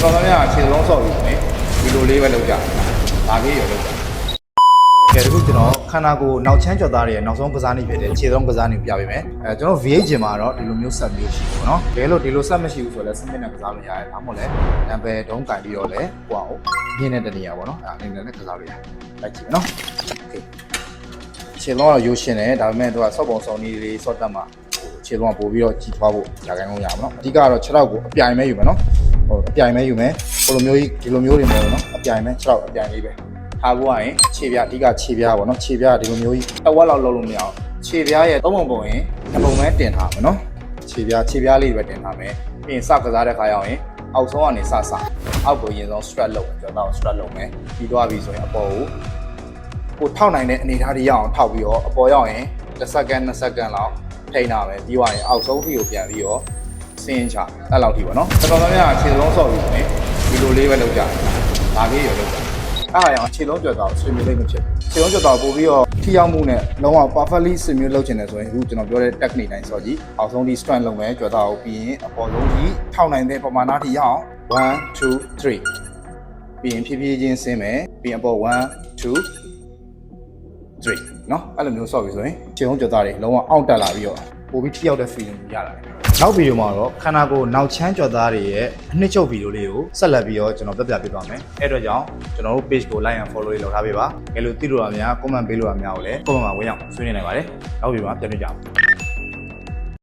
တော်တော်များခြေလုံးဆော့ပြီးမယ်ဒီလိုလေးပဲလုပ်ကြဒါလေးရလုပ်ကြကဲဒီခုကျွန်တော်ခန္ဓာကိုယ်နောက်ချမ်းကျော်သားတွေရဲ့နောက်ဆုံးကစားနည်းဖြစ်တဲ့ခြေဆုံးကစားနည်းပြပေးမယ်ကျွန်တော် VH ဂျင်မှာတော့ဒီလိုမျိုးဆက်မျိုးရှိပေါ့နော်တကယ်လို့ဒီလိုဆက်မရှိဘူးဆိုတော့စနစ်နဲ့ကစားလို့ရတယ်ဒါမှမဟုတ်လဲနံပါတ်တုံးကင်ပြီးတော့လဲဟိုအောင်ရင်းတဲ့တနေရာပေါ့နော်အဲ့အနေနဲ့ကစားလို့ရတယ်လိုက်ကြည့်နော်โอเคခြေလုံးကတော့ရိုးရှင်းတယ်ဒါပေမဲ့သူကဆော့ပုံစုံနည်းလေးဆော့တက်မှာခြေလုံးကပို့ပြီးတော့ကြည်ထွားဖို့ကြာခိုင်းလို့ရမှာနော်အဓိကတော့6တော့ကိုအပြိုင်မဲယူမယ်နော်ဟိုအပြိုင်မဲယူမယ်ဟိုလိုမျိုးကြီးဒီလိုမျိုးတွေမျိုးနော်အပြိုင်မဲ6တော့အပြိုင်လေးပဲထားဖို့ရရင်ခြေပြားအဓိကခြေပြားပေါ့နော်ခြေပြားဒီလိုမျိုးကြီးတစ်ဝက်လောက်လုံးလို့မရအောင်ခြေပြားရဲ့သုံးပုံပုံရင်တစ်ပုံပဲတင်ထားမယ်နော်ခြေပြားလေးပဲတင်ထားမယ်ပြီးရင်စကစားတဲ့ခါရောက်ရင်အောက်ဆုံးကနေစအောက်ကိုရင်ဆုံး strap လုပ်မယ်ကျွန်တော် strap လုပ်မယ်ပြီးသွားပြီဆိုရင်အပေါ်ကိုထောက်နိုင်တဲ့အနေအထားတွေရအောင်ထောက်ပြီးတော့အပေါ်ရောက်ရင်1စက္ကန့်2စက္ကန့်လောက်ထိန်းတာပဲပြီးသွားရင်အောက်ဆုံးထိကိုပြန်ပြီးတော့ဆင်းချအဲ့လောက်ထိပေါ့နော်တော်တော်များများခြေလုံးဆော့ပြီးမယ်ဒီလိုလေးပဲလုပ်ကြဒါလေးရလုပ်ကြအဲ့ဒါရောခြေလုံးကြော်တော့ဆွေးမျိုးလေးမဖြစ်ခြေလုံးကြော်တော့ပို့ပြီးတော့ထိရောက်မှုနဲ့လုံးဝ perfectly ဆွေးမျိုးလုပ်ချင်တယ်ဆိုရင်အခုကျွန်တော်ပြောတဲ့ technique တိုင်းဆော့ကြည့်အောက်ဆုံးထိ strength လုပ်မယ်ကြော်တော့ပြီးရင်အပေါ်ဆုံးထိထောက်နိုင်တဲ့ပမာဏထိရအောင်1 2 3ပြီးရင်ဖြည်းဖြည်းချင်းဆင်းမယ်ပြီးရင်အပေါ်1 2 3เนาะအဲ့လိုမျိုးဆော့ပြီဆိုရင်ခြေလုံးကြော်သားတွေလုံးဝအောက်တက်လာပြီးတော့ပိုပြီးထိရောက်တဲ့ feeling ရလာတယ်နောက်ဗီဒီယိုမှာတော့ခန္ဓာကိုယ်နောက်ချမ်းကြော်သားတွေရဲ့အနှစ်ချုပ်ဗီဒီယိုလေးကိုဆက်လက်ပြီးတော့ကျွန်တော်ပြပြပေးသွားမယ်အဲ့တော့ကြောင့်ကျွန်တော်တို့ page ကို like and follow လေးလုပ်ထားပေးပါကဲလို့သိလို့ရများ comment ပေးလို့ရများကိုလည်း comment မှာဝင်အောင်ဆွေးနွေးနိုင်ပါတယ်နောက်ဗီဒီယိုမှာပြန်တွေ့ကြအောင်